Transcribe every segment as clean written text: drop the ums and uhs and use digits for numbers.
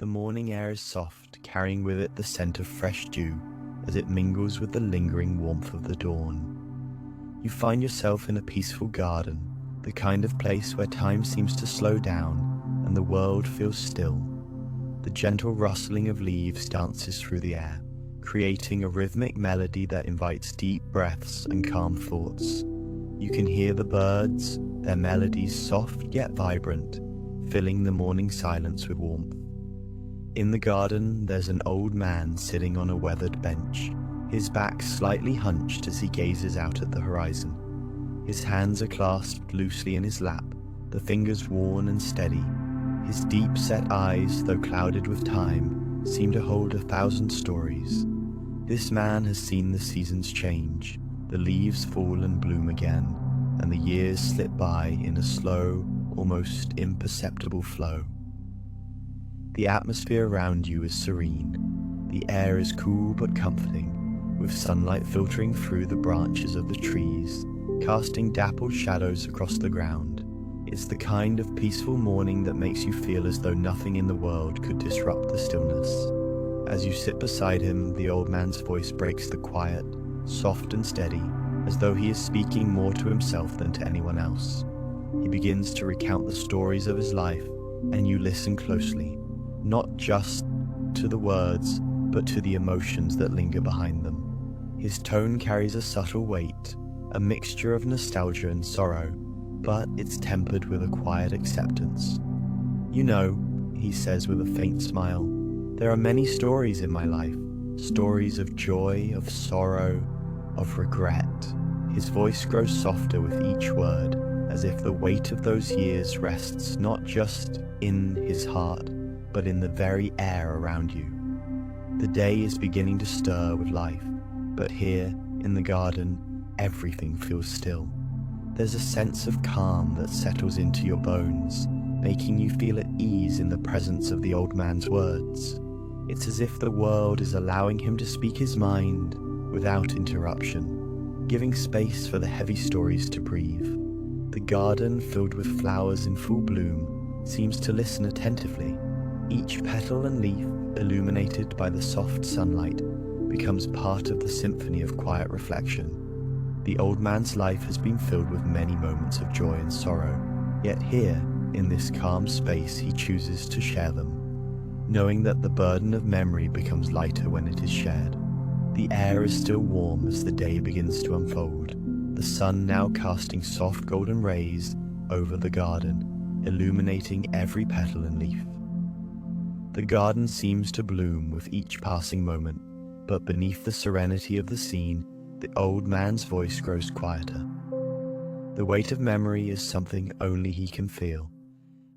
The morning air is soft, carrying with it the scent of fresh dew as it mingles with the lingering warmth of the dawn. You find yourself in a peaceful garden, the kind of place where time seems to slow down and the world feels still. The gentle rustling of leaves dances through the air, creating a rhythmic melody that invites deep breaths and calm thoughts. You can hear the birds, their melodies soft yet vibrant, filling the morning silence with warmth. In the garden, there's an old man sitting on a weathered bench, his back slightly hunched as he gazes out at the horizon. His hands are clasped loosely in his lap, the fingers worn and steady. His deep-set eyes, though clouded with time, seem to hold 1,000 stories. This man has seen the seasons change, the leaves fall and bloom again, and the years slip by in a slow, almost imperceptible flow. The atmosphere around you is serene. The air is cool but comforting, with sunlight filtering through the branches of the trees, casting dappled shadows across the ground. It's the kind of peaceful morning that makes you feel as though nothing in the world could disrupt the stillness. As you sit beside him, the old man's voice breaks the quiet, soft and steady, as though he is speaking more to himself than to anyone else. He begins to recount the stories of his life, and you listen closely, not just to the words, but to the emotions that linger behind them. His tone carries a subtle weight, a mixture of nostalgia and sorrow, but it's tempered with a quiet acceptance. "You know," he says with a faint smile, "there are many stories in my life, stories of joy, of sorrow, of regret." His voice grows softer with each word, as if the weight of those years rests not just in his heart, but in the very air around you. The day is beginning to stir with life, but here, in the garden, everything feels still. There's a sense of calm that settles into your bones, making you feel at ease in the presence of the old man's words. It's as if the world is allowing him to speak his mind without interruption, giving space for the heavy stories to breathe. The garden, filled with flowers in full bloom, seems to listen attentively. Each petal and leaf, illuminated by the soft sunlight, becomes part of the symphony of quiet reflection. The old man's life has been filled with many moments of joy and sorrow, yet here, in this calm space, he chooses to share them, knowing that the burden of memory becomes lighter when it is shared. The air is still warm as the day begins to unfold, the sun now casting soft golden rays over the garden, illuminating every petal and leaf. The garden seems to bloom with each passing moment, but beneath the serenity of the scene, the old man's voice grows quieter. The weight of memory is something only he can feel,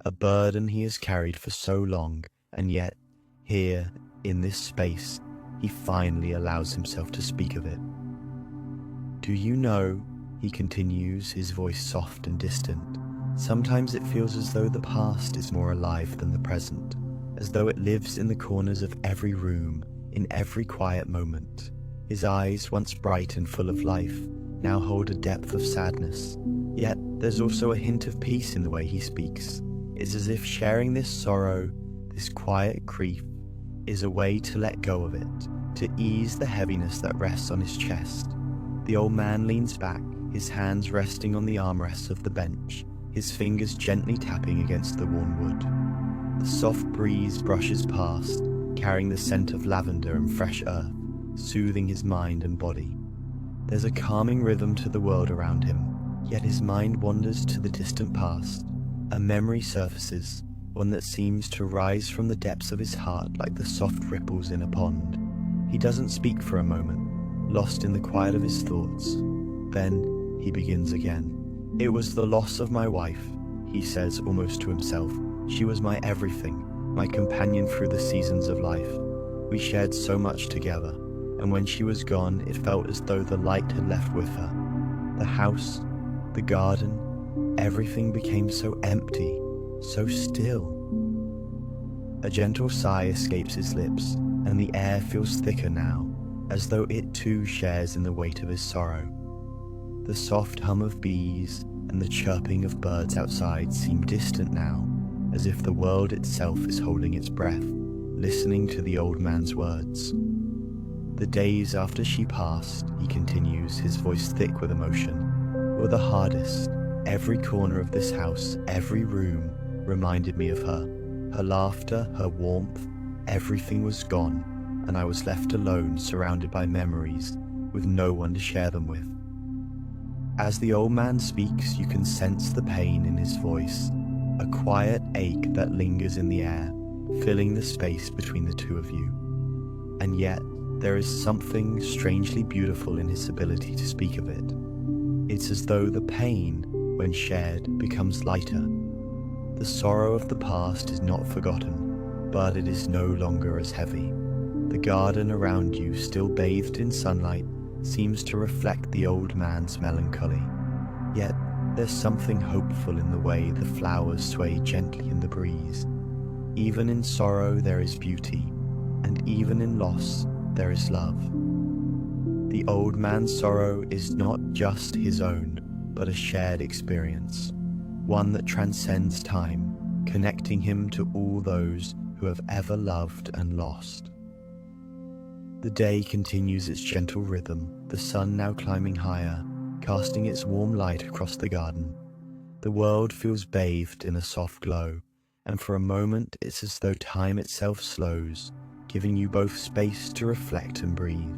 a burden he has carried for so long, and yet, here, in this space, he finally allows himself to speak of it. "Do you know," he continues, his voice soft and distant, "sometimes it feels as though the past is more alive than the present, as though it lives in the corners of every room, in every quiet moment." His eyes, once bright and full of life, now hold a depth of sadness. Yet there's also a hint of peace in the way he speaks. It's as if sharing this sorrow, this quiet grief, is a way to let go of it, to ease the heaviness that rests on his chest. The old man leans back, his hands resting on the armrests of the bench, his fingers gently tapping against the worn wood. The soft breeze brushes past, carrying the scent of lavender and fresh earth, soothing his mind and body. There's a calming rhythm to the world around him, yet his mind wanders to the distant past. A memory surfaces, one that seems to rise from the depths of his heart like the soft ripples in a pond. He doesn't speak for a moment, lost in the quiet of his thoughts. Then he begins again. "It was the loss of my wife," he says almost to himself. "She was my everything, my companion through the seasons of life. We shared so much together, and when she was gone, it felt as though the light had left with her. The house, the garden, everything became so empty, so still." A gentle sigh escapes his lips, and the air feels thicker now, as though it too shares in the weight of his sorrow. The soft hum of bees and the chirping of birds outside seem distant now, as if the world itself is holding its breath, listening to the old man's words. The days after she passed, he continues, his voice thick with emotion, were the hardest. Every corner of this house, every room, reminded me of her. Her laughter, her warmth, everything was gone, and I was left alone, surrounded by memories, with no one to share them with. As the old man speaks, you can sense the pain in his voice, a quiet ache that lingers in the air, filling the space between the two of you. And yet, there is something strangely beautiful in his ability to speak of it. It's as though the pain, when shared, becomes lighter. The sorrow of the past is not forgotten, but it is no longer as heavy. The garden around you, still bathed in sunlight, seems to reflect the old man's melancholy. Yet, there's something hopeful in the way the flowers sway gently in the breeze. Even in sorrow there is beauty, and even in loss there is love. The old man's sorrow is not just his own, but a shared experience, one that transcends time, connecting him to all those who have ever loved and lost. The day continues its gentle rhythm, the sun now climbing higher, casting its warm light across the garden. The world feels bathed in a soft glow, and for a moment it's as though time itself slows, giving you both space to reflect and breathe.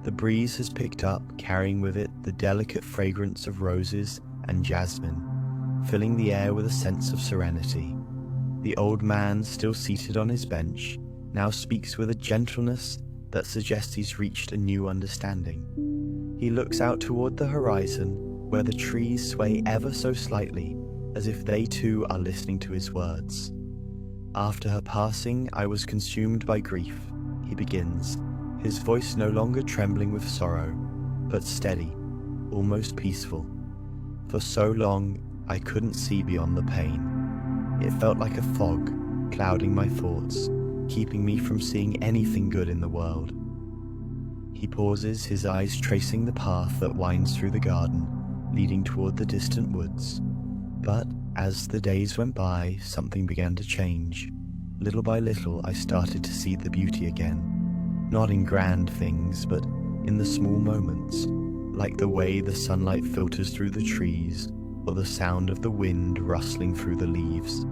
The breeze has picked up, carrying with it the delicate fragrance of roses and jasmine, filling the air with a sense of serenity. The old man, still seated on his bench, now speaks with a gentleness that suggests he's reached a new understanding. He looks out toward the horizon, where the trees sway ever so slightly, as if they too are listening to his words. After her passing, I was consumed by grief, he begins, his voice no longer trembling with sorrow, but steady, almost peaceful. For so long, I couldn't see beyond the pain. It felt like a fog, clouding my thoughts, keeping me from seeing anything good in the world. He pauses, his eyes tracing the path that winds through the garden, leading toward the distant woods. But as the days went by, something began to change. Little by little, I started to see the beauty again. Not in grand things, but in the small moments, like the way the sunlight filters through the trees, or the sound of the wind rustling through the leaves.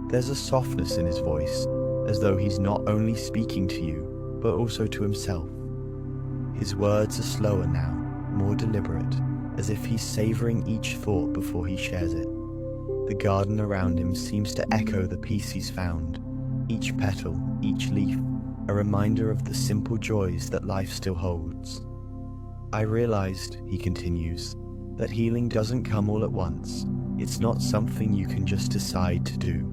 There's a softness in his voice, as though he's not only speaking to you, but also to himself. His words are slower now, more deliberate, as if he's savoring each thought before he shares it. The garden around him seems to echo the peace he's found, each petal, each leaf, a reminder of the simple joys that life still holds. I realized, he continues, that healing doesn't come all at once. It's not something you can just decide to do.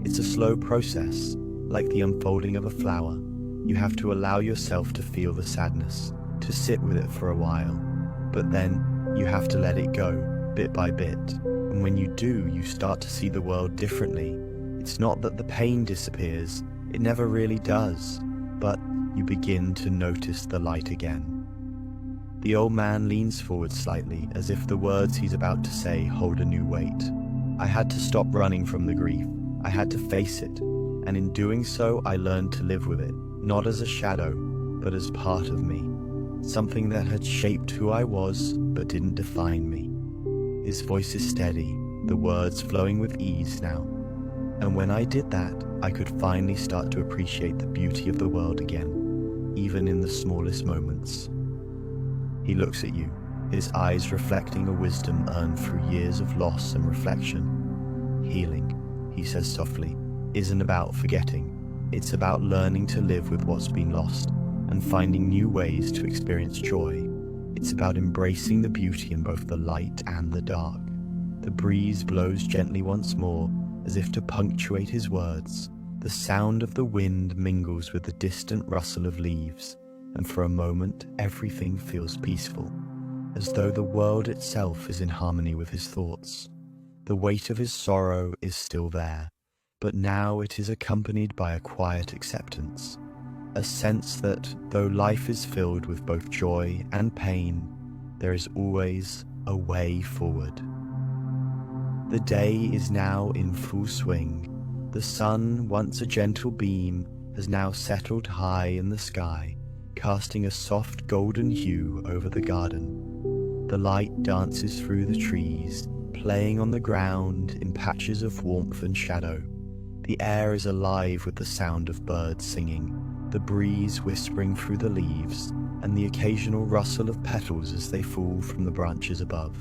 It's a slow process, like the unfolding of a flower. You have to allow yourself to feel the sadness, to sit with it for a while, but then you have to let it go, bit by bit. And when you do, you start to see the world differently. It's not that the pain disappears, it never really does, but you begin to notice the light again. The old man leans forward slightly, as if the words he's about to say hold a new weight. I had to stop running from the grief. I had to face it, and in doing so, I learned to live with it, not as a shadow, but as part of me. Something that had shaped who I was, but didn't define me. His voice is steady, the words flowing with ease now. And when I did that, I could finally start to appreciate the beauty of the world again, even in the smallest moments. He looks at you, his eyes reflecting a wisdom earned through years of loss and reflection. Healing, he says softly, isn't about forgetting. It's about learning to live with what's been lost and finding new ways to experience joy. It's about embracing the beauty in both the light and the dark. The breeze blows gently once more, as if to punctuate his words. The sound of the wind mingles with the distant rustle of leaves, and for a moment everything feels peaceful, as though the world itself is in harmony with his thoughts. The weight of his sorrow is still there, but now it is accompanied by a quiet acceptance, a sense that though life is filled with both joy and pain, there is always a way forward. The day is now in full swing. The sun, once a gentle beam, has now settled high in the sky, casting a soft golden hue over the garden. The light dances through the trees, playing on the ground in patches of warmth and shadow. The air is alive with the sound of birds singing, the breeze whispering through the leaves, and the occasional rustle of petals as they fall from the branches above.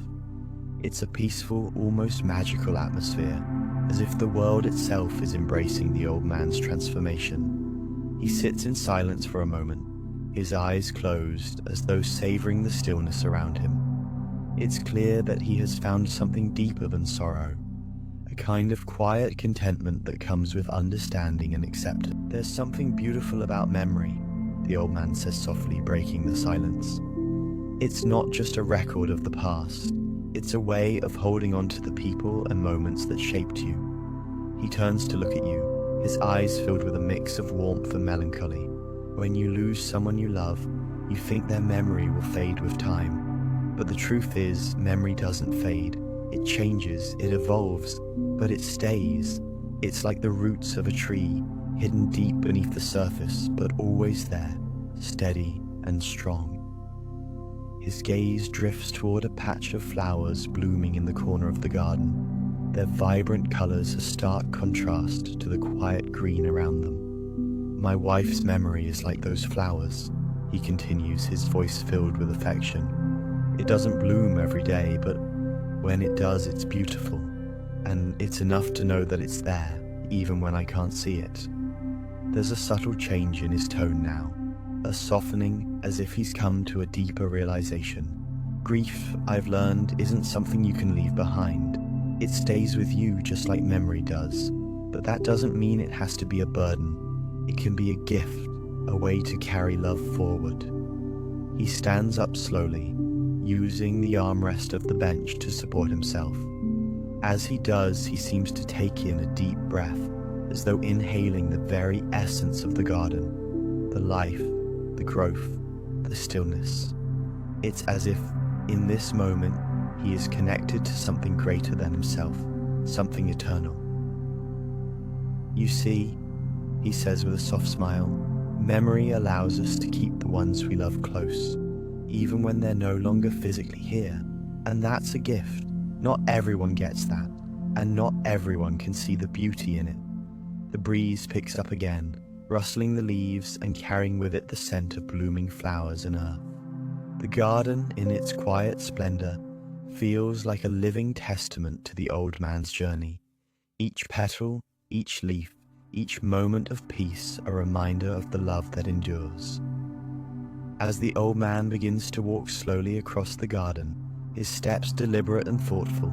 It's a peaceful, almost magical atmosphere, as if the world itself is embracing the old man's transformation. He sits in silence for a moment, his eyes closed as though savoring the stillness around him. It's clear that he has found something deeper than sorrow, a kind of quiet contentment that comes with understanding and acceptance. "There's something beautiful about memory," the old man says softly, breaking the silence. "It's not just a record of the past. It's a way of holding on to the people and moments that shaped you." He turns to look at you, his eyes filled with a mix of warmth and melancholy. When you lose someone you love, you think their memory will fade with time. But the truth is, memory doesn't fade. It changes, it evolves, but it stays. It's like the roots of a tree, hidden deep beneath the surface, but always there, steady and strong. His gaze drifts toward a patch of flowers blooming in the corner of the garden, their vibrant colors a stark contrast to the quiet green around them. "My wife's memory is like those flowers," he continues, his voice filled with affection. "It doesn't bloom every day, but when it does, it's beautiful, and it's enough to know that it's there, even when I can't see it." There's a subtle change in his tone now, a softening, as if he's come to a deeper realization. Grief, I've learned, isn't something you can leave behind. It stays with you just like memory does, but that doesn't mean it has to be a burden. It can be a gift, a way to carry love forward. He stands up slowly, using the armrest of the bench to support himself. As he does, he seems to take in a deep breath, as though inhaling the very essence of the garden, the life, the growth, the stillness. It's as if, in this moment, he is connected to something greater than himself, something eternal. "You see," he says with a soft smile, "memory allows us to keep the ones we love close, even when they're no longer physically here. And that's a gift. Not everyone gets that, and not everyone can see the beauty in it." The breeze picks up again, rustling the leaves and carrying with it the scent of blooming flowers and earth. The garden, in its quiet splendor, feels like a living testament to the old man's journey. Each petal, each leaf, each moment of peace a reminder of the love that endures. As the old man begins to walk slowly across the garden, his steps deliberate and thoughtful,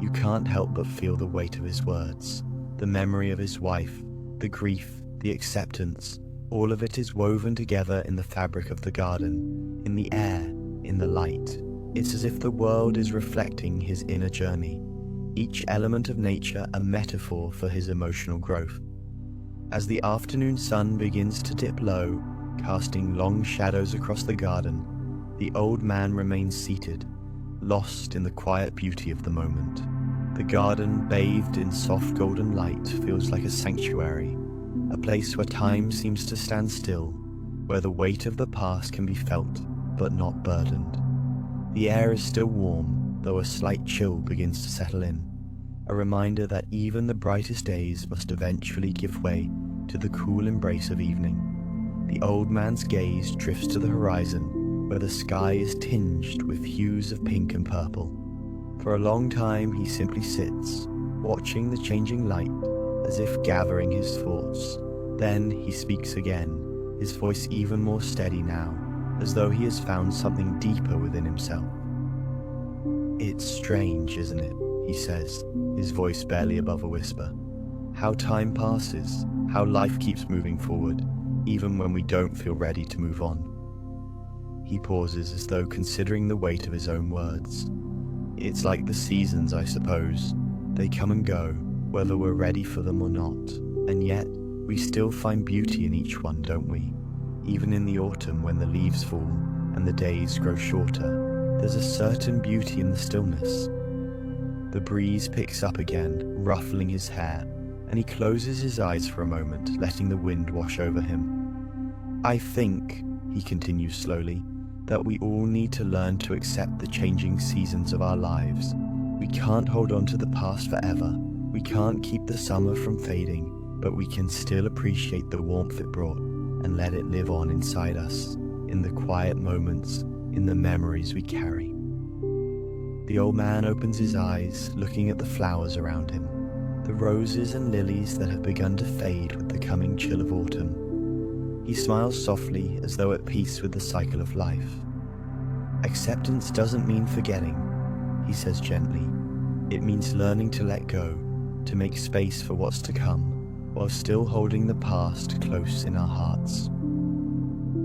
you can't help but feel the weight of his words. The memory of his wife, the grief, the acceptance, all of it is woven together in the fabric of the garden, in the air, in the light. It's as if the world is reflecting his inner journey, each element of nature a metaphor for his emotional growth. As the afternoon sun begins to dip low, casting long shadows across the garden, the old man remains seated, lost in the quiet beauty of the moment. The garden, bathed in soft golden light, feels like a sanctuary, a place where time seems to stand still, where the weight of the past can be felt, but not burdened. The air is still warm, though a slight chill begins to settle in, a reminder that even the brightest days must eventually give way to the cool embrace of evening. The old man's gaze drifts to the horizon, where the sky is tinged with hues of pink and purple. For a long time he simply sits, watching the changing light, as if gathering his thoughts. Then he speaks again, his voice even more steady now, as though he has found something deeper within himself. "It's strange, isn't it?" he says, his voice barely above a whisper. "How time passes, how life keeps moving forward, even when we don't feel ready to move on." He pauses as though considering the weight of his own words. "It's like the seasons, I suppose. They come and go, whether we're ready for them or not. And yet, we still find beauty in each one, don't we? Even in the autumn when the leaves fall and the days grow shorter, there's a certain beauty in the stillness." The breeze picks up again, ruffling his hair, and he closes his eyes for a moment, letting the wind wash over him. I think, he continues slowly, that we all need to learn to accept the changing seasons of our lives. We can't hold on to the past forever. We can't keep the summer from fading, but we can still appreciate the warmth it brought and let it live on inside us, in the quiet moments, in the memories we carry. The old man opens his eyes, looking at the flowers around him, the roses and lilies that have begun to fade with the coming chill of autumn. He smiles softly, as though at peace with the cycle of life. Acceptance doesn't mean forgetting, he says gently. It means learning to let go, to make space for what's to come, while still holding the past close in our hearts.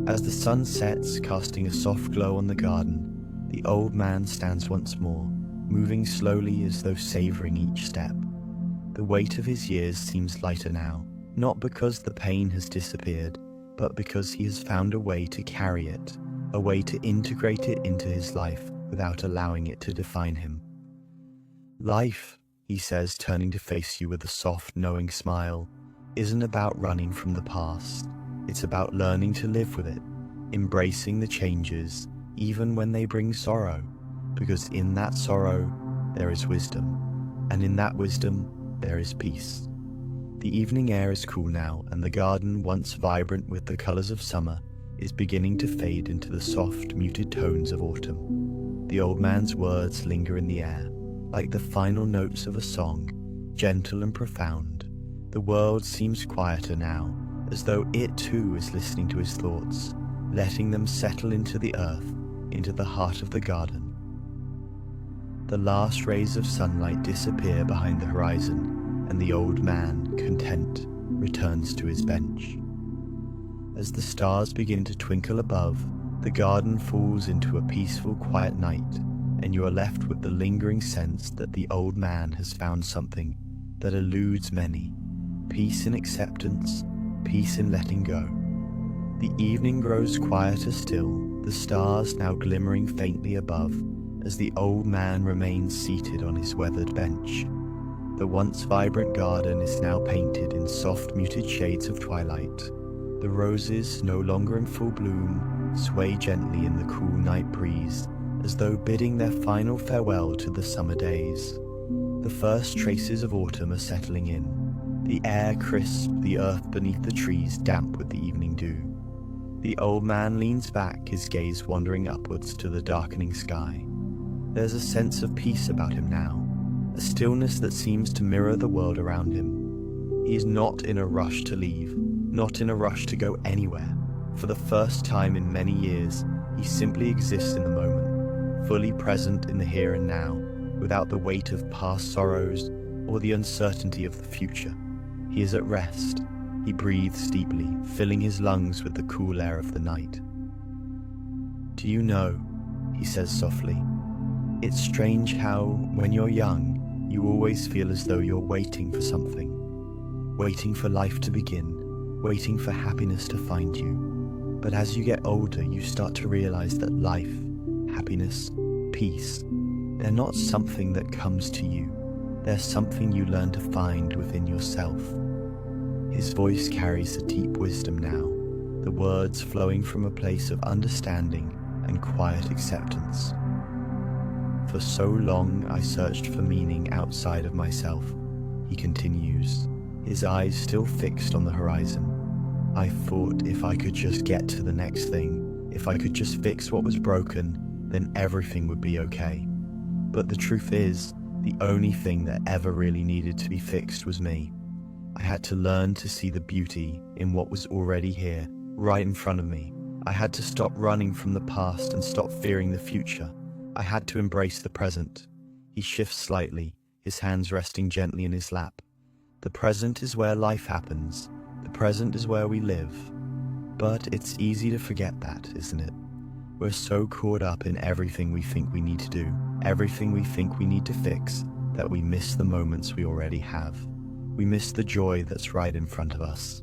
As the sun sets, casting a soft glow on the garden, the old man stands once more, moving slowly as though savoring each step. The weight of his years seems lighter now, not because the pain has disappeared, but because he has found a way to carry it, a way to integrate it into his life without allowing it to define him. Life, he says, turning to face you with a soft, knowing smile, isn't about running from the past. It's about learning to live with it, embracing the changes, even when they bring sorrow, because in that sorrow there is wisdom, and in that wisdom there is peace. The evening air is cool now, and the garden, once vibrant with the colors of summer, is beginning to fade into the soft, muted tones of autumn. The old man's words linger in the air, like the final notes of a song, gentle and profound. The world seems quieter now, as though it too is listening to his thoughts, letting them settle into the earth, into the heart of the garden. The last rays of sunlight disappear behind the horizon, and the old man, content, returns to his bench. As the stars begin to twinkle above, the garden falls into a peaceful, quiet night, and you are left with the lingering sense that the old man has found something that eludes many: peace in acceptance, peace in letting go. The evening grows quieter still, the stars now glimmering faintly above, as the old man remains seated on his weathered bench. The once vibrant garden is now painted in soft, muted shades of twilight. The roses, no longer in full bloom, sway gently in the cool night breeze, as though bidding their final farewell to the summer days. The first traces of autumn are settling in, the air crisp, the earth beneath the trees damp with the evening dew. The old man leans back, his gaze wandering upwards to the darkening sky. There's a sense of peace about him now, a stillness that seems to mirror the world around him. He is not in a rush to leave, not in a rush to go anywhere. For the first time in many years, he simply exists in the moment, fully present in the here and now, without the weight of past sorrows or the uncertainty of the future. He is at rest. He breathes deeply, filling his lungs with the cool air of the night. "Do you know," he says softly, "it's strange how, when you're young, you always feel as though you're waiting for something, waiting for life to begin, waiting for happiness to find you. But as you get older, you start to realize that life, happiness, peace, they're not something that comes to you. They're something you learn to find within yourself." His voice carries a deep wisdom now, the words flowing from a place of understanding and quiet acceptance. "For so long I searched for meaning outside of myself," he continues, his eyes still fixed on the horizon. "I thought if I could just get to the next thing, if I could just fix what was broken, then everything would be okay. But the truth is, the only thing that ever really needed to be fixed was me. I had to learn to see the beauty in what was already here, right in front of me. I had to stop running from the past and stop fearing the future. I had to embrace the present." He shifts slightly, his hands resting gently in his lap. "The present is where life happens. The present is where we live. But it's easy to forget that, isn't it? We're so caught up in everything we think we need to do, everything we think we need to fix, that we miss the moments we already have. We miss the joy that's right in front of us."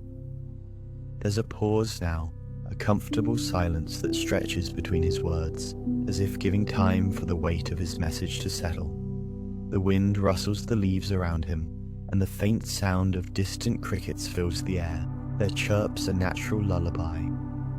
There's a pause now, a comfortable silence that stretches between his words, as if giving time for the weight of his message to settle. The wind rustles the leaves around him, and the faint sound of distant crickets fills the air, their chirps a natural lullaby.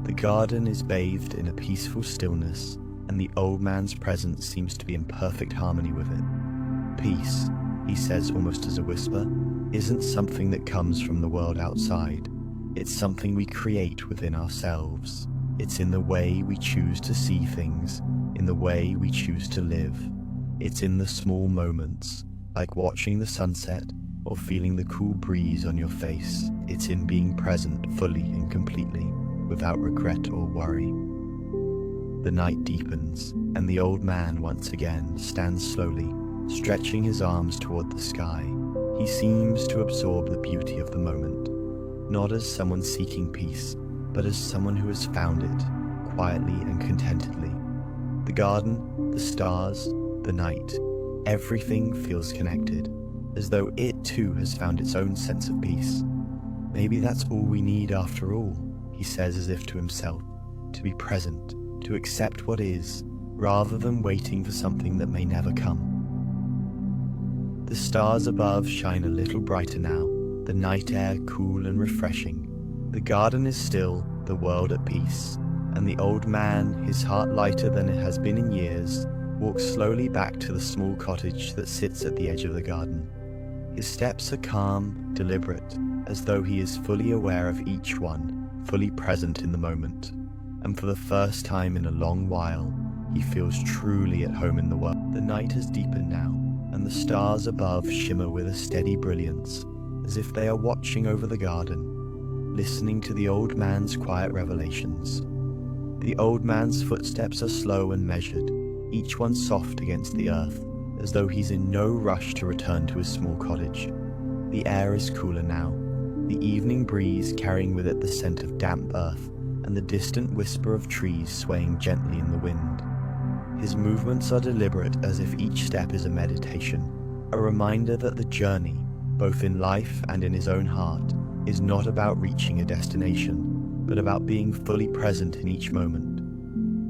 The garden is bathed in a peaceful stillness, and the old man's presence seems to be in perfect harmony with it. Peace, he says almost as a whisper, isn't something that comes from the world outside. It's something we create within ourselves. It's in the way we choose to see things, in the way we choose to live. It's in the small moments, like watching the sunset or feeling the cool breeze on your face. It's in being present fully and completely, without regret or worry. The night deepens, and the old man once again stands slowly, stretching his arms toward the sky. He seems to absorb the beauty of the moment, not as someone seeking peace, but as someone who has found it, quietly and contentedly. The garden, the stars, the night, everything feels connected, as though it too has found its own sense of peace. Maybe that's all we need after all, he says as if to himself, to be present, to accept what is, rather than waiting for something that may never come. The stars above shine a little brighter now, the night air cool and refreshing. The garden is still, the world at peace, and the old man, his heart lighter than it has been in years, walks slowly back to the small cottage that sits at the edge of the garden. His steps are calm, deliberate, as though he is fully aware of each one, fully present in the moment. And for the first time in a long while, he feels truly at home in the world. The night has deepened now, and the stars above shimmer with a steady brilliance, as if they are watching over the garden, listening to the old man's quiet revelations. The old man's footsteps are slow and measured, each one soft against the earth, as though he's in no rush to return to his small cottage. The air is cooler now, the evening breeze carrying with it the scent of damp earth and the distant whisper of trees swaying gently in the wind. His movements are deliberate, as if each step is a meditation, a reminder that the journey, both in life and in his own heart, is not about reaching a destination, but about being fully present in each moment.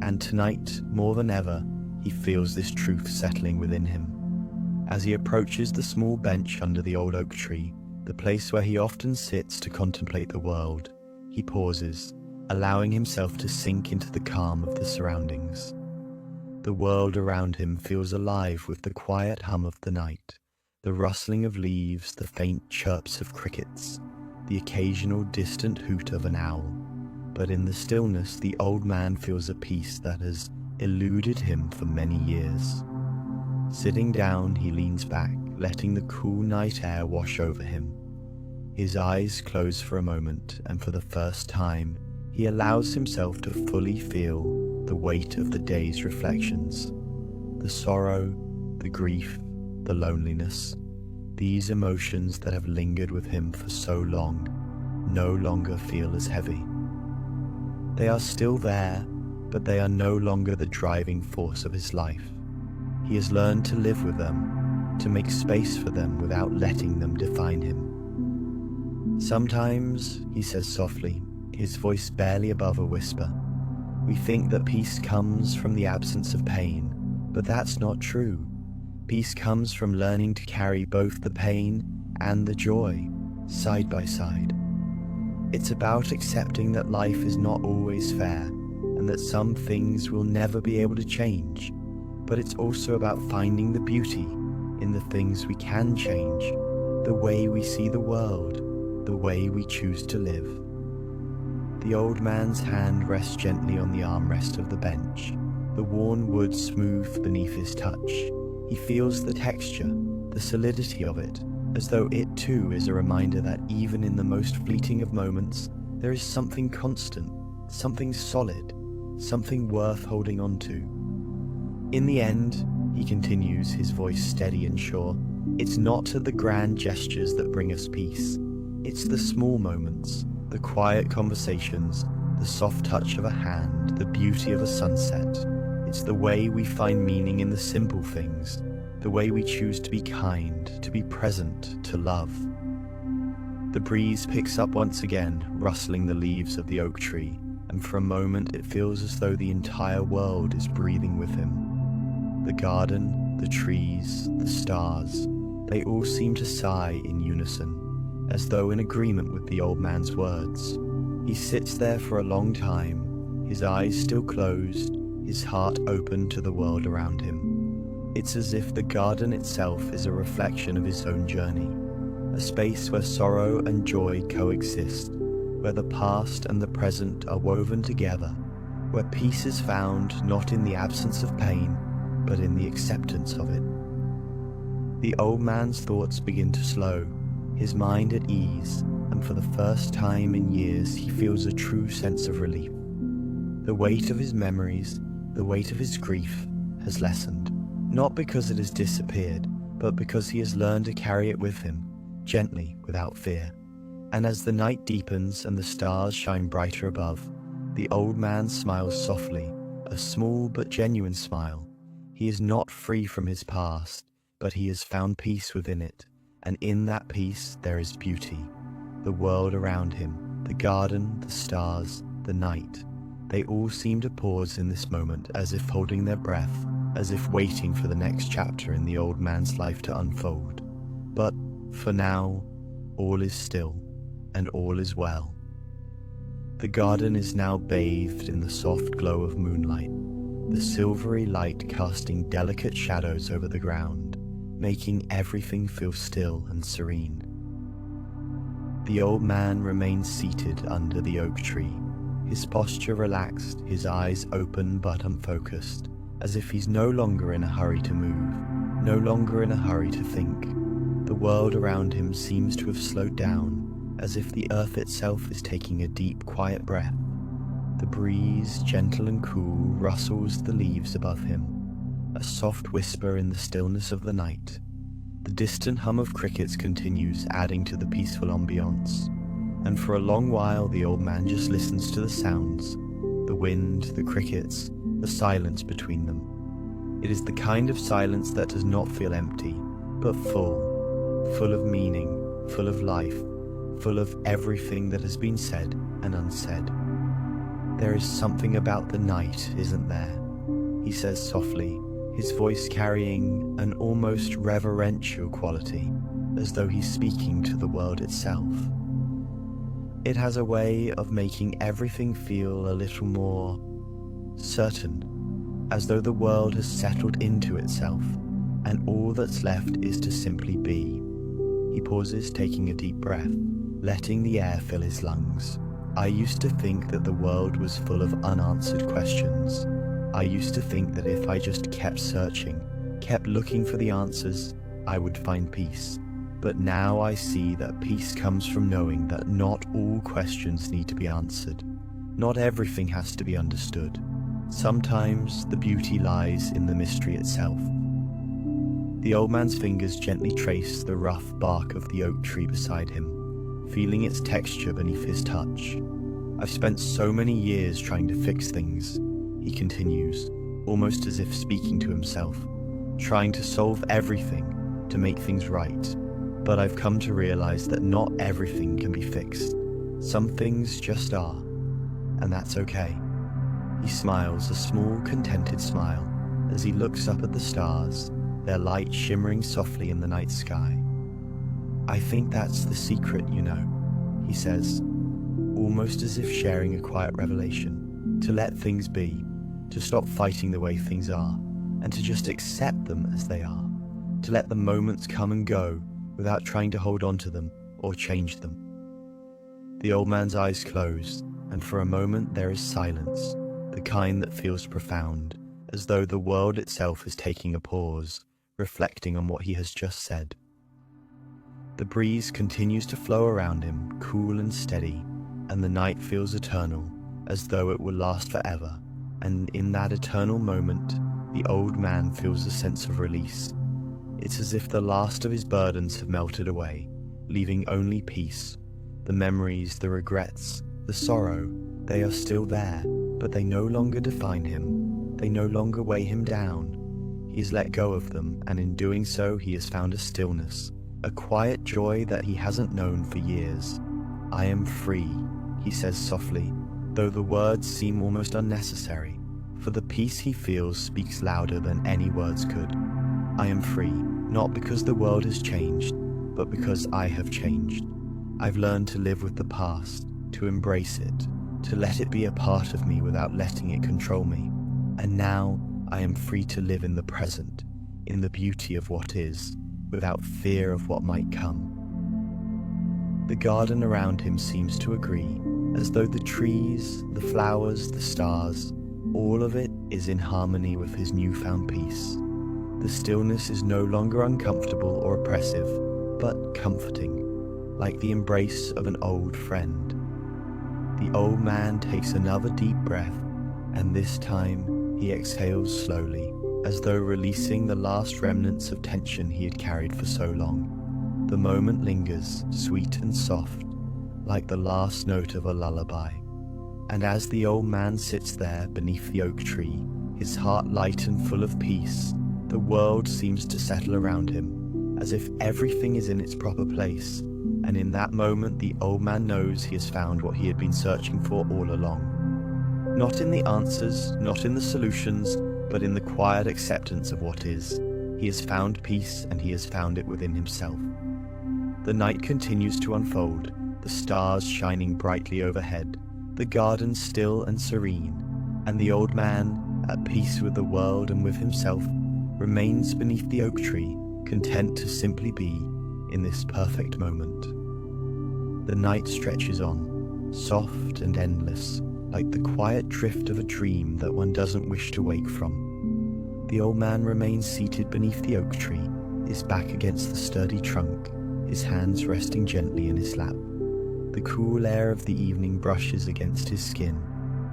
And tonight, more than ever, he feels this truth settling within him. As he approaches the small bench under the old oak tree, the place where he often sits to contemplate the world, he pauses, allowing himself to sink into the calm of the surroundings. The world around him feels alive with the quiet hum of the night, the rustling of leaves, the faint chirps of crickets, the occasional distant hoot of an owl. But in the stillness, the old man feels a peace that has eluded him for many years. Sitting down, he leans back, letting the cool night air wash over him. His eyes close for a moment, and for the first time, he allows himself to fully feel the weight of the day's reflections. The sorrow, the grief, the loneliness, these emotions that have lingered with him for so long, no longer feel as heavy. They are still there, but they are no longer the driving force of his life. He has learned to live with them, to make space for them without letting them define him. Sometimes, he says softly, his voice barely above a whisper, we think that peace comes from the absence of pain, but that's not true. Peace comes from learning to carry both the pain and the joy, side by side. It's about accepting that life is not always fair, and that some things will never be able to change, but it's also about finding the beauty in the things we can change, the way we see the world, the way we choose to live. The old man's hand rests gently on the armrest of the bench, the worn wood smooth beneath his touch. He feels the texture, the solidity of it, as though it too is a reminder that even in the most fleeting of moments, there is something constant, something solid, something worth holding on to. In the end, he continues, his voice steady and sure, it's not the grand gestures that bring us peace. It's the small moments, the quiet conversations, the soft touch of a hand, the beauty of a sunset. It's the way we find meaning in the simple things, the way we choose to be kind, to be present, to love. The breeze picks up once again, rustling the leaves of the oak tree, and for a moment it feels as though the entire world is breathing with him. The garden, the trees, the stars, They all seem to sigh in unison, as though in agreement with the old man's words. He sits there for a long time, his eyes still closed, his heart open to the world around him. It's as if the garden itself is a reflection of his own journey, a space where sorrow and joy coexist, where the past and the present are woven together, where peace is found not in the absence of pain, but in the acceptance of it. The old man's thoughts begin to slow, his mind at ease, and for the first time in years he feels a true sense of relief. The weight of his memories, the weight of his grief, has lessened, not because it has disappeared, but because he has learned to carry it with him, gently, without fear. And as the night deepens and the stars shine brighter above, the old man smiles softly, a small but genuine smile. He is not free from his past, but he has found peace within it, and in that peace there is beauty. The world around him, the garden, the stars, the night, they all seem to pause in this moment as if holding their breath, as if waiting for the next chapter in the old man's life to unfold. But for now, all is still, and all is well. The garden is now bathed in the soft glow of moonlight, the silvery light casting delicate shadows over the ground, making everything feel still and serene. The old man remains seated under the oak tree, his posture relaxed, his eyes open but unfocused, as if he's no longer in a hurry to move, no longer in a hurry to think. The world around him seems to have slowed down, as if the earth itself is taking a deep, quiet breath. The breeze, gentle and cool, rustles the leaves above him, a soft whisper in the stillness of the night. The distant hum of crickets continues, adding to the peaceful ambience. And for a long while the old man just listens to the sounds, the wind, the crickets, the silence between them. It is the kind of silence that does not feel empty, but full of meaning, full of life, full of everything that has been said and unsaid. There is something about the night, isn't there? He says softly, his voice carrying an almost reverential quality, as though he's speaking to the world itself. It has a way of making everything feel a little more certain, as though the world has settled into itself, and all that's left is to simply be. He pauses, taking a deep breath, letting the air fill his lungs. I used to think that the world was full of unanswered questions. I used to think that if I just kept searching, kept looking for the answers, I would find peace. But now I see that peace comes from knowing that not all questions need to be answered. Not everything has to be understood. Sometimes the beauty lies in the mystery itself. The old man's fingers gently trace the rough bark of the oak tree beside him, feeling its texture beneath his touch. I've spent so many years trying to fix things, he continues, almost as if speaking to himself, trying to solve everything, to make things right. But I've come to realize that not everything can be fixed. Some things just are, and that's okay. He smiles, a small, contented smile, as he looks up at the stars, their light shimmering softly in the night sky. I think that's the secret, you know, he says, almost as if sharing a quiet revelation, to let things be, to stop fighting the way things are, and to just accept them as they are, to let the moments come and go without trying to hold on to them or change them. The old man's eyes close, and for a moment there is silence, the kind that feels profound, as though the world itself is taking a pause, reflecting on what he has just said. The breeze continues to flow around him, cool and steady, and the night feels eternal, as though it will last forever, and in that eternal moment, the old man feels a sense of release. It's as if the last of his burdens have melted away, leaving only peace. The memories, the regrets, the sorrow, they are still there, but they no longer define him. They no longer weigh him down. He has let go of them, and in doing so he has found a stillness, a quiet joy that he hasn't known for years. I am free, he says softly, though the words seem almost unnecessary, for the peace he feels speaks louder than any words could. I am free, not because the world has changed, but because I have changed. I've learned to live with the past, to embrace it, to let it be a part of me without letting it control me. And now I am free to live in the present, in the beauty of what is, without fear of what might come. The garden around him seems to agree, as though the trees, the flowers, the stars, all of it is in harmony with his newfound peace. The stillness is no longer uncomfortable or oppressive, but comforting, like the embrace of an old friend. The old man takes another deep breath, and this time he exhales slowly, as though releasing the last remnants of tension he had carried for so long. The moment lingers, sweet and soft, like the last note of a lullaby. And as the old man sits there beneath the oak tree, his heart light and full of peace, the world seems to settle around him, as if everything is in its proper place. And in that moment, the old man knows he has found what he had been searching for all along. Not in the answers, not in the solutions, but in the quiet acceptance of what is. He has found peace, and he has found it within himself. The night continues to unfold, the stars shining brightly overhead, the garden still and serene, and the old man, at peace with the world and with himself, remains beneath the oak tree, content to simply be in this perfect moment. The night stretches on, soft and endless, like the quiet drift of a dream that one doesn't wish to wake from. The old man remains seated beneath the oak tree, his back against the sturdy trunk, his hands resting gently in his lap. The cool air of the evening brushes against his skin,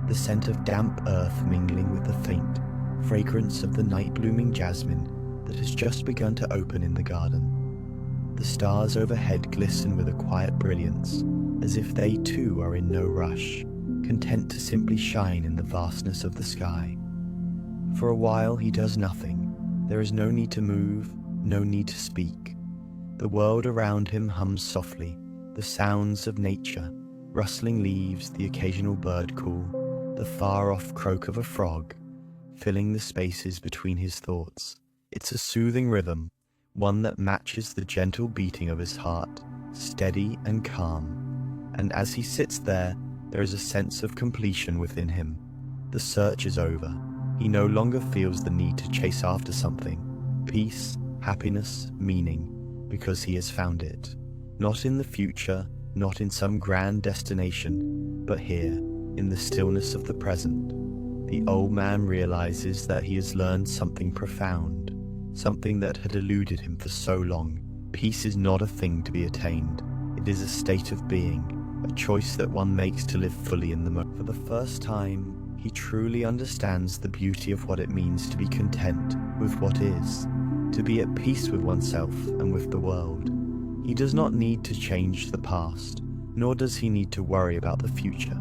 the scent of damp earth mingling with the faint fragrance of the night-blooming jasmine that has just begun to open in the garden. The stars overhead glisten with a quiet brilliance, as if they too are in no rush, content to simply shine in the vastness of the sky. For a while he does nothing. There is no need to move, no need to speak. The world around him hums softly, the sounds of nature, rustling leaves, the occasional bird call, the far-off croak of a frog, filling the spaces between his thoughts. It's a soothing rhythm, one that matches the gentle beating of his heart, steady and calm. And as he sits there is a sense of completion within him. The search is over. He no longer feels the need to chase after something, peace, happiness, meaning, because he has found it. Not in the future, not in some grand destination, but here, in the stillness of the present. The old man realizes that he has learned something profound, something that had eluded him for so long. Peace is not a thing to be attained. It is a state of being, a choice that one makes to live fully in the moment. For the first time, he truly understands the beauty of what it means to be content with what is, to be at peace with oneself and with the world. He does not need to change the past, nor does he need to worry about the future.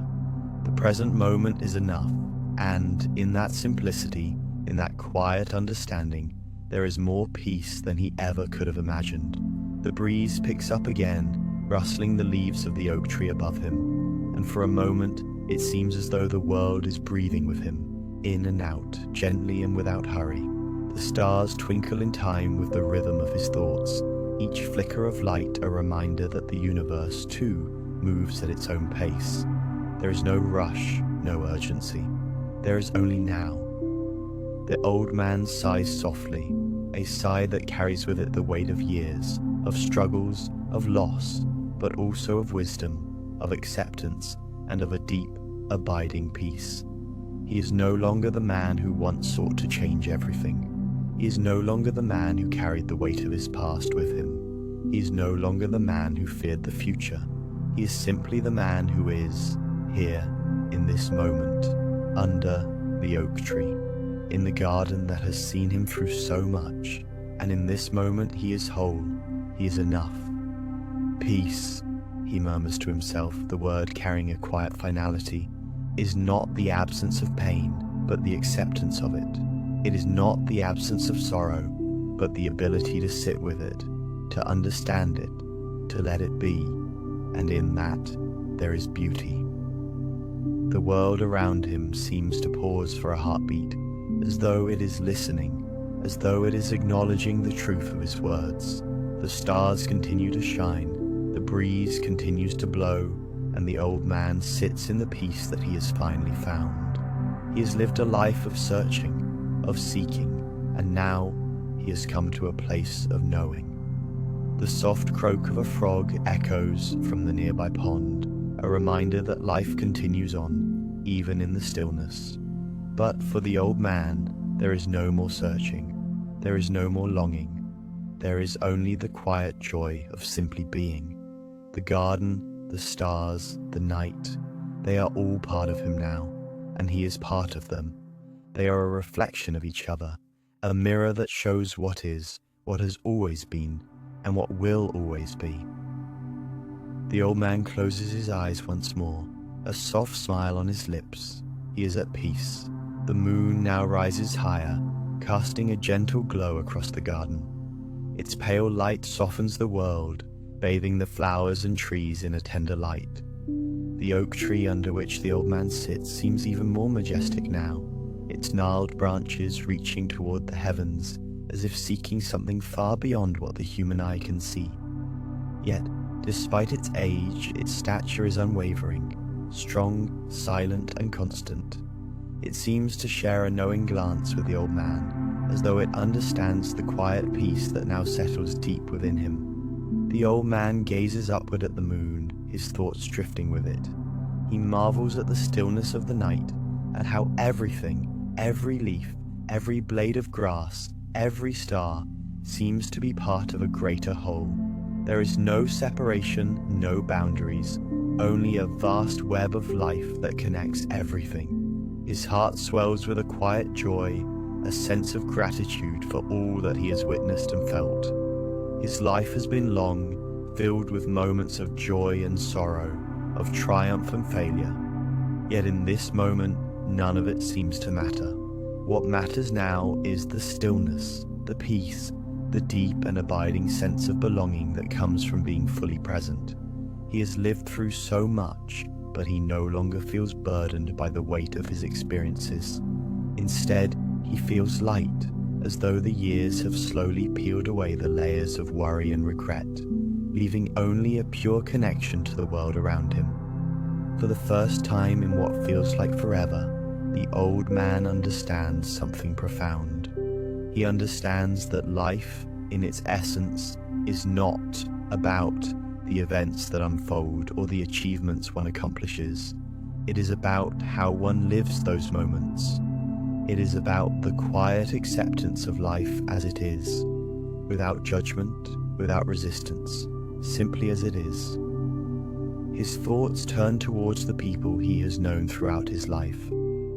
The present moment is enough, and in that simplicity, in that quiet understanding, there is more peace than he ever could have imagined. The breeze picks up again, rustling the leaves of the oak tree above him, and for a moment it seems as though the world is breathing with him, in and out, gently and without hurry. The stars twinkle in time with the rhythm of his thoughts, each flicker of light a reminder that the universe, too, moves at its own pace. There is no rush, no urgency. There is only now. The old man sighs softly, a sigh that carries with it the weight of years, of struggles, of loss, but also of wisdom, of acceptance, and of a deep, abiding peace. He is no longer the man who once sought to change everything. He is no longer the man who carried the weight of his past with him. He is no longer the man who feared the future. He is simply the man who is, here, in this moment, under the oak tree, in the garden that has seen him through so much, and in this moment he is whole, he is enough. Peace, he murmurs to himself, the word carrying a quiet finality, is not the absence of pain, but the acceptance of it. It is not the absence of sorrow, but the ability to sit with it, to understand it, to let it be, and in that there is beauty. The world around him seems to pause for a heartbeat, as though it is listening, as though it is acknowledging the truth of his words. The stars continue to shine, the breeze continues to blow, and the old man sits in the peace that he has finally found. He has lived a life of searching, of seeking, and now he has come to a place of knowing. The soft croak of a frog echoes from the nearby pond, a reminder that life continues on, even in the stillness. But for the old man, there is no more searching, there is no more longing. There is only the quiet joy of simply being. The garden, the stars, the night, they are all part of him now, and he is part of them. They are a reflection of each other, a mirror that shows what is, what has always been, and what will always be. The old man closes his eyes once more, a soft smile on his lips. He is at peace. The moon now rises higher, casting a gentle glow across the garden. Its pale light softens the world, bathing the flowers and trees in a tender light. The oak tree under which the old man sits seems even more majestic now, its gnarled branches reaching toward the heavens as if seeking something far beyond what the human eye can see. Yet, despite its age, its stature is unwavering, strong, silent, and constant. It seems to share a knowing glance with the old man, as though it understands the quiet peace that now settles deep within him. The old man gazes upward at the moon, his thoughts drifting with it. He marvels at the stillness of the night, at how everything, every leaf, every blade of grass, every star, seems to be part of a greater whole. There is no separation, no boundaries, only a vast web of life that connects everything. His heart swells with a quiet joy, a sense of gratitude for all that he has witnessed and felt. His life has been long, filled with moments of joy and sorrow, of triumph and failure. Yet in this moment, none of it seems to matter. What matters now is the stillness, the peace, the deep and abiding sense of belonging that comes from being fully present. He has lived through so much, but he no longer feels burdened by the weight of his experiences. Instead, he feels light, as though the years have slowly peeled away the layers of worry and regret, leaving only a pure connection to the world around him. For the first time in what feels like forever, the old man understands something profound. He understands that life, in its essence, is not about the events that unfold or the achievements one accomplishes. It is about how one lives those moments. It is about the quiet acceptance of life as it is, without judgment, without resistance, simply as it is. His thoughts turn towards the people he has known throughout his life,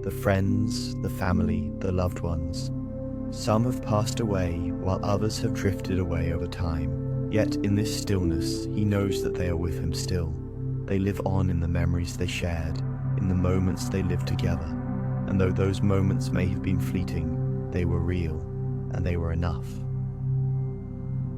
the friends, the family, the loved ones. Some have passed away, while others have drifted away over time. Yet in this stillness, he knows that they are with him still. They live on in the memories they shared, in the moments they lived together. And though those moments may have been fleeting, they were real, and they were enough.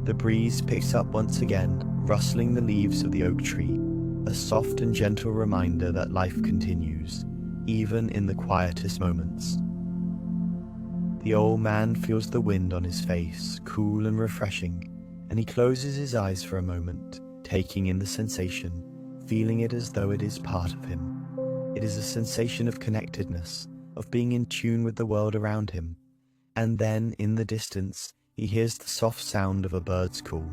The breeze picks up once again, rustling the leaves of the oak tree, a soft and gentle reminder that life continues, even in the quietest moments. The old man feels the wind on his face, cool and refreshing, and he closes his eyes for a moment, taking in the sensation, feeling it as though it is part of him. It is a sensation of connectedness, of being in tune with the world around him. And then, in the distance, he hears the soft sound of a bird's call,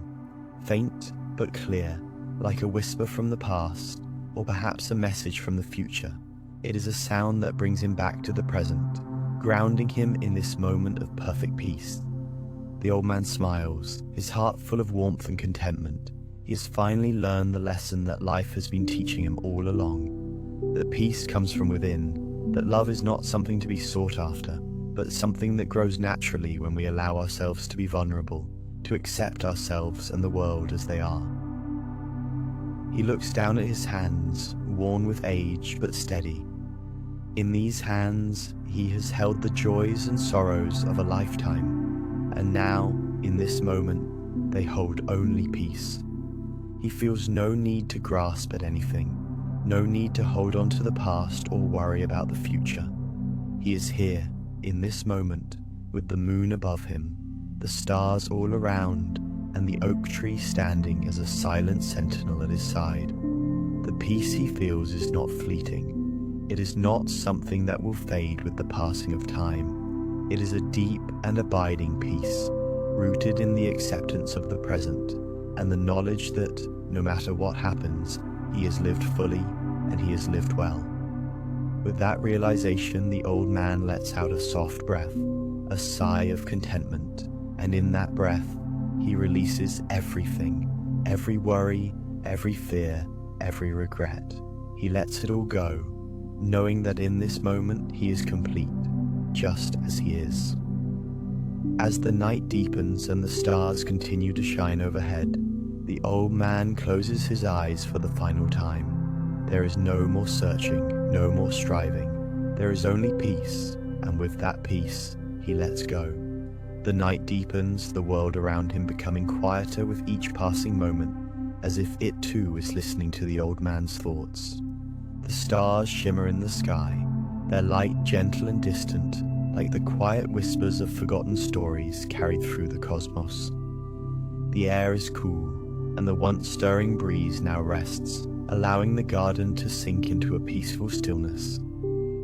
faint but clear, like a whisper from the past, or perhaps a message from the future. It is a sound that brings him back to the present, grounding him in this moment of perfect peace. The old man smiles, his heart full of warmth and contentment. He has finally learned the lesson that life has been teaching him all along, that peace comes from within, that love is not something to be sought after, but something that grows naturally when we allow ourselves to be vulnerable, to accept ourselves and the world as they are. He looks down at his hands, worn with age but steady. In these hands, he has held the joys and sorrows of a lifetime, and now, in this moment, they hold only peace. He feels no need to grasp at anything, no need to hold on to the past or worry about the future. He is here, in this moment, with the moon above him, the stars all around, and the oak tree standing as a silent sentinel at his side. The peace he feels is not fleeting. It is not something that will fade with the passing of time. It is a deep and abiding peace, rooted in the acceptance of the present, and the knowledge that, no matter what happens, he has lived fully and he has lived well. With that realization, the old man lets out a soft breath, a sigh of contentment, and in that breath, he releases everything, every worry, every fear, every regret. He lets it all go, knowing that in this moment he is complete, just as he is. As the night deepens and the stars continue to shine overhead, the old man closes his eyes for the final time. There is no more searching, no more striving. There is only peace, and with that peace, he lets go. The night deepens, the world around him becoming quieter with each passing moment, as if it too is listening to the old man's thoughts. The stars shimmer in the sky, their light gentle and distant, like the quiet whispers of forgotten stories carried through the cosmos. The air is cool, and the once stirring breeze now rests, allowing the garden to sink into a peaceful stillness.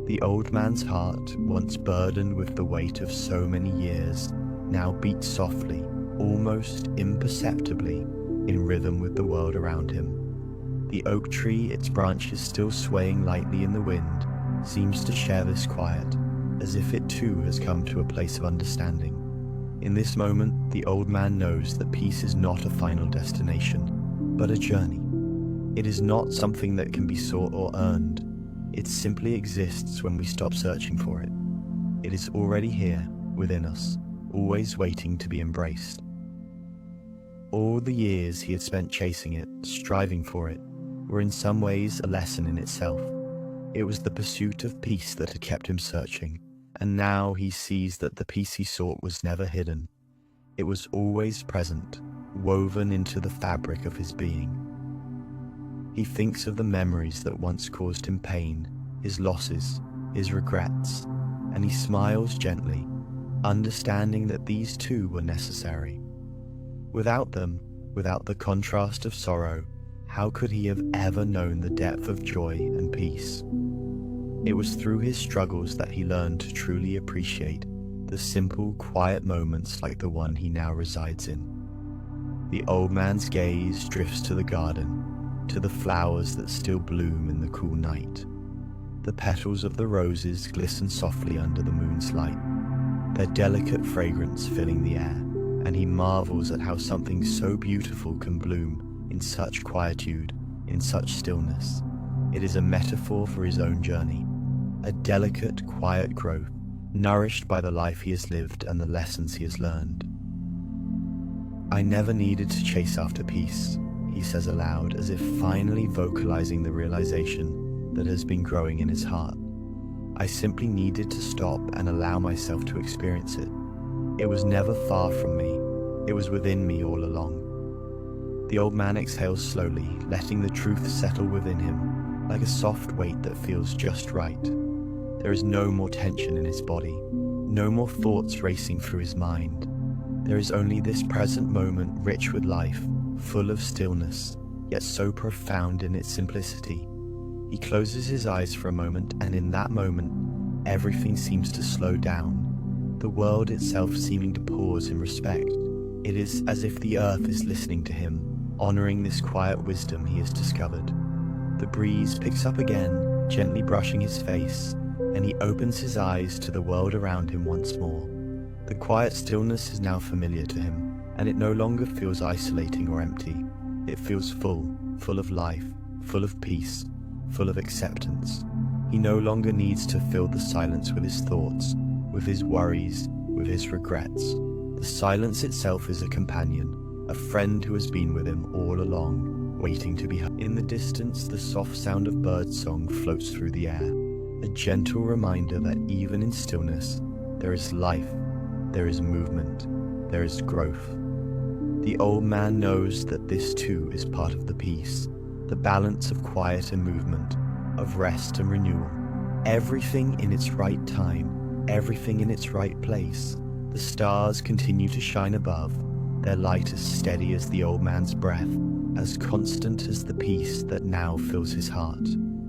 The old man's heart, once burdened with the weight of so many years, now beats softly, almost imperceptibly, in rhythm with the world around him. The oak tree, its branches still swaying lightly in the wind, seems to share this quiet, as if it too has come to a place of understanding. In this moment, the old man knows that peace is not a final destination, but a journey. It is not something that can be sought or earned. It simply exists when we stop searching for it. It is already here, within us, always waiting to be embraced. All the years he had spent chasing it, striving for it, were in some ways a lesson in itself. It was the pursuit of peace that had kept him searching, and now he sees that the peace he sought was never hidden. It was always present, woven into the fabric of his being. He thinks of the memories that once caused him pain, his losses, his regrets, and he smiles gently, understanding that these too were necessary. Without them, without the contrast of sorrow, how could he have ever known the depth of joy and peace? It was through his struggles that he learned to truly appreciate the simple, quiet moments like the one he now resides in. The old man's gaze drifts to the garden, to the flowers that still bloom in the cool night. The petals of the roses glisten softly under the moon's light, their delicate fragrance filling the air, and he marvels at how something so beautiful can bloom in such quietude, in such stillness. It is a metaphor for his own journey, a delicate, quiet growth, nourished by the life he has lived and the lessons he has learned. I never needed to chase after peace, he says aloud, as if finally vocalizing the realization that has been growing in his heart. I simply needed to stop and allow myself to experience it. It was never far from me. It was within me all along. The old man exhales slowly, letting the truth settle within him, like a soft weight that feels just right. There is no more tension in his body, no more thoughts racing through his mind. There is only this present moment rich with life, full of stillness, yet so profound in its simplicity. He closes his eyes for a moment, and in that moment, everything seems to slow down, the world itself seeming to pause in respect. It is as if the earth is listening to him, honoring this quiet wisdom he has discovered. The breeze picks up again, gently brushing his face, and he opens his eyes to the world around him once more. The quiet stillness is now familiar to him, and it no longer feels isolating or empty. It feels full of life, full of peace, full of acceptance. He no longer needs to fill the silence with his thoughts, with his worries, with his regrets. The silence itself is a companion, a friend who has been with him all along, waiting to be heard. In the distance, the soft sound of birdsong floats through the air, a gentle reminder that even in stillness, there is life, there is movement, there is growth. The old man knows that this too is part of the peace, the balance of quiet and movement, of rest and renewal. Everything in its right time, everything in its right place. The stars continue to shine above, their light as steady as the old man's breath, as constant as the peace that now fills his heart.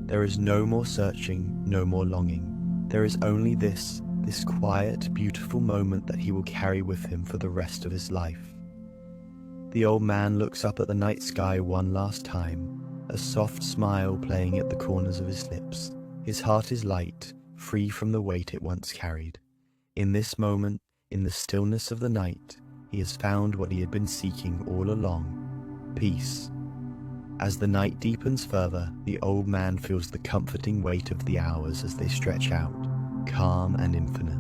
There is no more searching, no more longing. There is only this quiet, beautiful moment that he will carry with him for the rest of his life. The old man looks up at the night sky one last time, a soft smile playing at the corners of his lips. His heart is light, free from the weight it once carried. In this moment, in the stillness of the night, he has found what he had been seeking all along: peace. As the night deepens further, the old man feels the comforting weight of the hours as they stretch out, calm and infinite.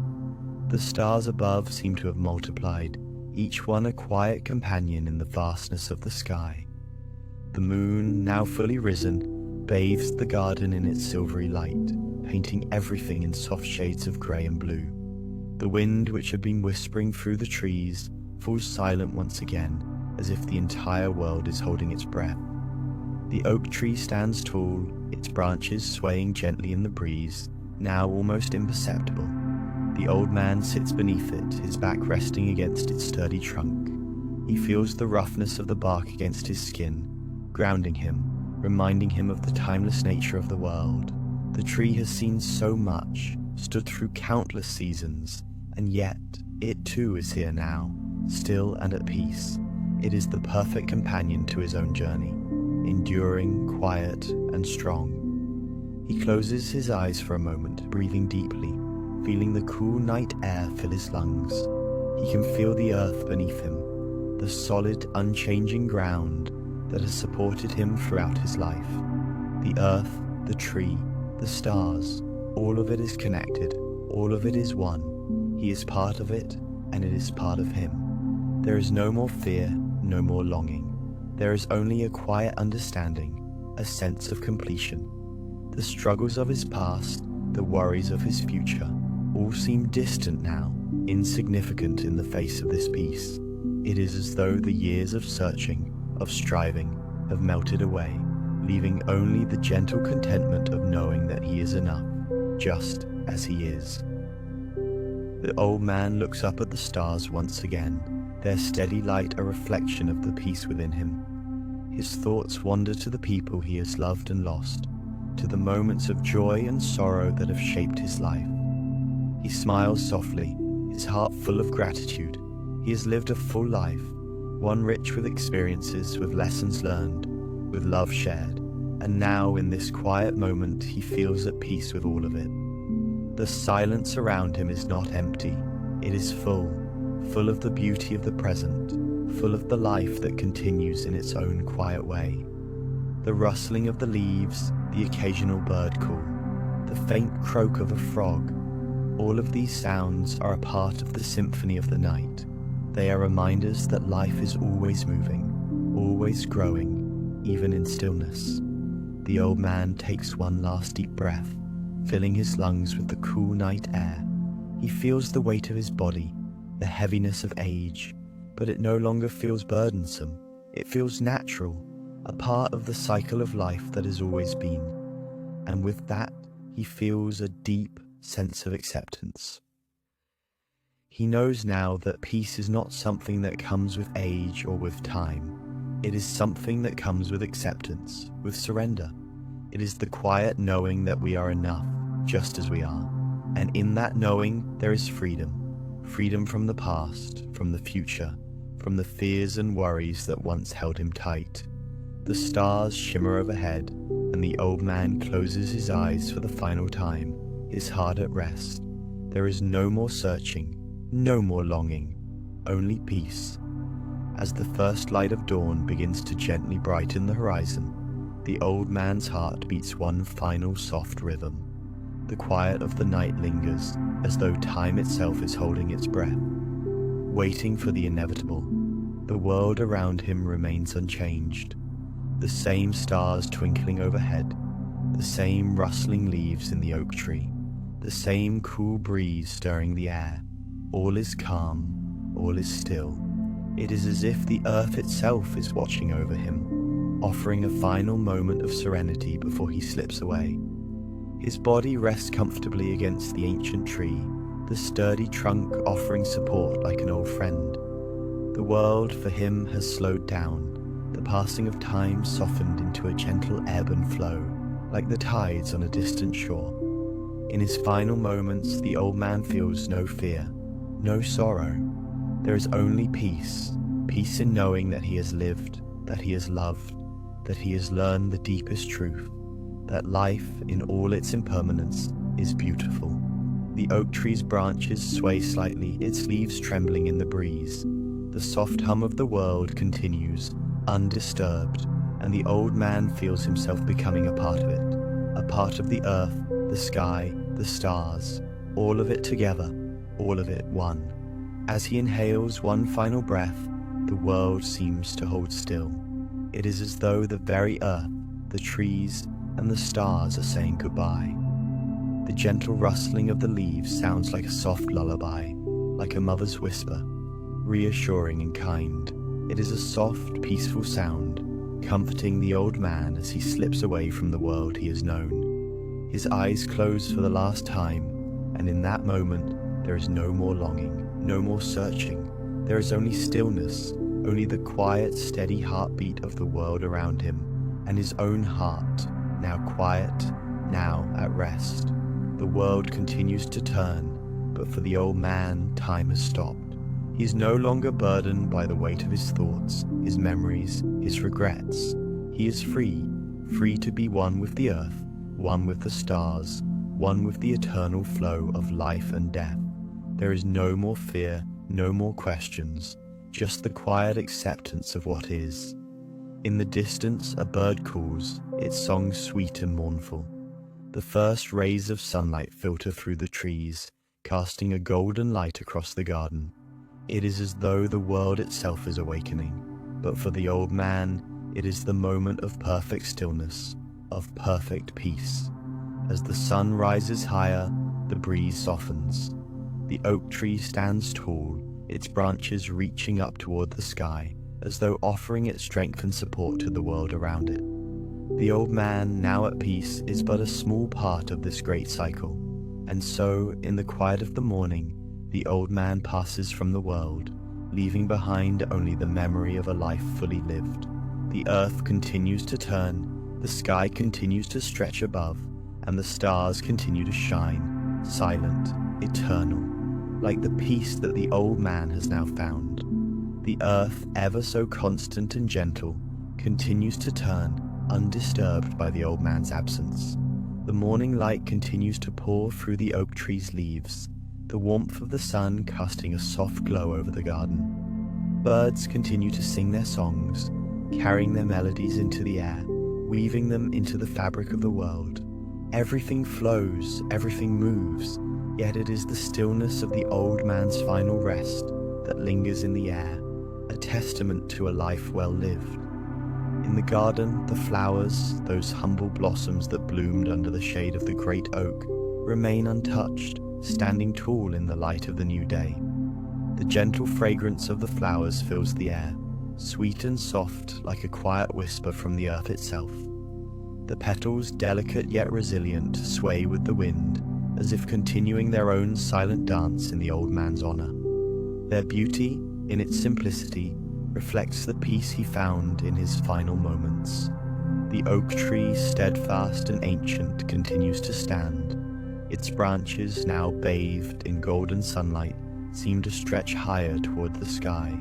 The stars above seem to have multiplied, each one a quiet companion in the vastness of the sky. The moon, now fully risen, bathes the garden in its silvery light, painting everything in soft shades of grey and blue. The wind, which had been whispering through the trees, falls silent once again, as if the entire world is holding its breath. The oak tree stands tall, its branches swaying gently in the breeze, now almost imperceptible. The old man sits beneath it, his back resting against its sturdy trunk. He feels the roughness of the bark against his skin, grounding him, reminding him of the timeless nature of the world. The tree has seen so much, stood through countless seasons, and yet it too is here now, still and at peace. It is the perfect companion to his own journey, enduring, quiet, and strong. He closes his eyes for a moment, breathing deeply, feeling the cool night air fill his lungs. He can feel the earth beneath him, the solid, unchanging ground that has supported him throughout his life. The earth, the tree, the stars, all of it is connected, all of it is one. He is part of it, and it is part of him. There is no more fear, no more longing. There is only a quiet understanding, a sense of completion. The struggles of his past, the worries of his future, all seem distant now, insignificant in the face of this peace. It is as though the years of searching, of striving, have melted away, leaving only the gentle contentment of knowing that he is enough, just as he is. The old man looks up at the stars once again, their steady light a reflection of the peace within him. His thoughts wander to the people he has loved and lost, to the moments of joy and sorrow that have shaped his life. He smiles softly, his heart full of gratitude. He has lived a full life, one rich with experiences, with lessons learned, with love shared, and now in this quiet moment he feels at peace with all of it. The silence around him is not empty, it is full of the beauty of the present, full of the life that continues in its own quiet way. The rustling of the leaves, the occasional bird call, the faint croak of a frog, all of these sounds are a part of the symphony of the night. They are reminders that life is always moving, always growing, even in stillness. The old man takes one last deep breath, filling his lungs with the cool night air. He feels the weight of his body, the heaviness of age, but it no longer feels burdensome. It feels natural, a part of the cycle of life that has always been. And with that, he feels a deep sense of acceptance. He knows now that peace is not something that comes with age or with time. It is something that comes with acceptance, with surrender. It is the quiet knowing that we are enough, just as we are. And in that knowing, there is freedom. Freedom from the past, from the future, from the fears and worries that once held him tight. The stars shimmer overhead, and the old man closes his eyes for the final time, his heart at rest. There is no more searching, no more longing, only peace. As the first light of dawn begins to gently brighten the horizon, the old man's heart beats one final soft rhythm. The quiet of the night lingers, as though time itself is holding its breath, waiting for the inevitable. The world around him remains unchanged. The same stars twinkling overhead, the same rustling leaves in the oak tree, the same cool breeze stirring the air. All is calm, all is still. It is as if the earth itself is watching over him, offering a final moment of serenity before he slips away. His body rests comfortably against the ancient tree, the sturdy trunk offering support like an old friend. The world for him has slowed down, the passing of time softened into a gentle ebb and flow, like the tides on a distant shore. In his final moments, the old man feels no fear, no sorrow. There is only peace, peace in knowing that he has lived, that he has loved, that he has learned the deepest truth, that life, in all its impermanence, is beautiful. The oak tree's branches sway slightly, its leaves trembling in the breeze. The soft hum of the world continues, undisturbed, and the old man feels himself becoming a part of it, a part of the earth, the sky, the stars, all of it together, all of it one. As he inhales one final breath, the world seems to hold still. It is as though the very earth, the trees, and the stars are saying goodbye. The gentle rustling of the leaves sounds like a soft lullaby, like a mother's whisper, reassuring and kind. It is a soft, peaceful sound, comforting the old man as he slips away from the world he has known. His eyes close for the last time, and in that moment there is no more longing, no more searching. There is only stillness, only the quiet, steady heartbeat of the world around him, and his own heart, now quiet, now at rest. The world continues to turn, but for the old man, time has stopped. He is no longer burdened by the weight of his thoughts, his memories, his regrets. He is free, free to be one with the earth, one with the stars, one with the eternal flow of life and death. There is no more fear, no more questions, just the quiet acceptance of what is. In the distance, a bird calls, its song sweet and mournful. The first rays of sunlight filter through the trees, casting a golden light across the garden. It is as though the world itself is awakening, but for the old man, it is the moment of perfect stillness, of perfect peace. As the sun rises higher, the breeze softens. The oak tree stands tall, its branches reaching up toward the sky, as though offering its strength and support to the world around it. The old man, now at peace, is but a small part of this great cycle, and so, in the quiet of the morning, the old man passes from the world, leaving behind only the memory of a life fully lived. The earth continues to turn, the sky continues to stretch above, and the stars continue to shine, silent, eternal, like the peace that the old man has now found. The earth, ever so constant and gentle, continues to turn, undisturbed by the old man's absence. The morning light continues to pour through the oak tree's leaves, the warmth of the sun casting a soft glow over the garden. Birds continue to sing their songs, carrying their melodies into the air, weaving them into the fabric of the world. Everything flows, everything moves, yet it is the stillness of the old man's final rest that lingers in the air, a testament to a life well lived. In the garden, the flowers, those humble blossoms that bloomed under the shade of the great oak, remain untouched, standing tall in the light of the new day. The gentle fragrance of the flowers fills the air, sweet and soft like a quiet whisper from the earth itself. The petals, delicate yet resilient, sway with the wind, as if continuing their own silent dance in the old man's honor. Their beauty, in its simplicity, reflects the peace he found in his final moments. The oak tree, steadfast and ancient, continues to stand. Its branches, now bathed in golden sunlight, seem to stretch higher toward the sky,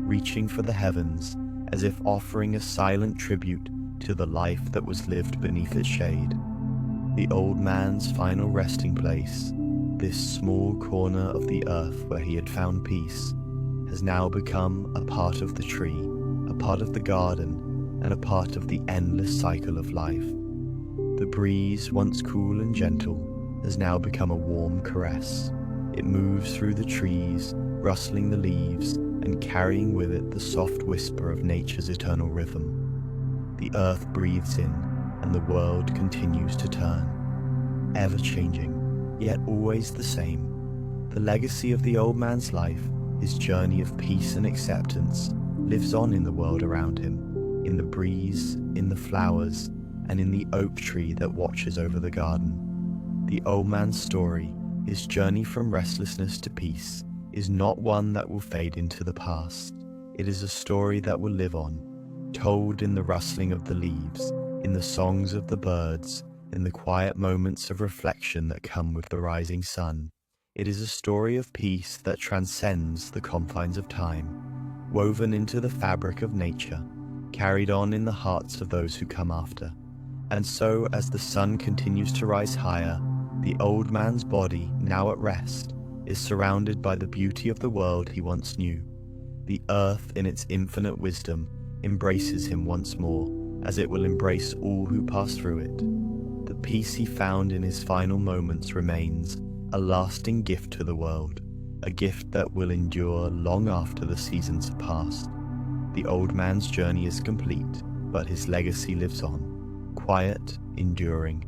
reaching for the heavens, as if offering a silent tribute to the life that was lived beneath its shade. The old man's final resting place, this small corner of the earth where he had found peace, has now become a part of the tree, a part of the garden, and a part of the endless cycle of life. The breeze, once cool and gentle, has now become a warm caress. It moves through the trees, rustling the leaves, and carrying with it the soft whisper of nature's eternal rhythm. The earth breathes in, and the world continues to turn, ever changing, yet always the same. The legacy of the old man's life, his journey of peace and acceptance, lives on in the world around him, in the breeze, in the flowers, and in the oak tree that watches over the garden. The old man's story, His journey from restlessness to peace is not one that will fade into the past. It is a story that will live on, told in the rustling of the leaves, in the songs of the birds, in the quiet moments of reflection that come with the rising sun. It is a story of peace that transcends the confines of time, woven into the fabric of nature, carried on in the hearts of those who come after. And so, as the sun continues to rise higher, the old man's body, now at rest, is surrounded by the beauty of the world he once knew. The earth, in its infinite wisdom, embraces him once more, as it will embrace all who pass through it. The peace he found in his final moments remains a lasting gift to the world, a gift that will endure long after the seasons have passed. The old man's journey is complete, but his legacy lives on, quiet, enduring,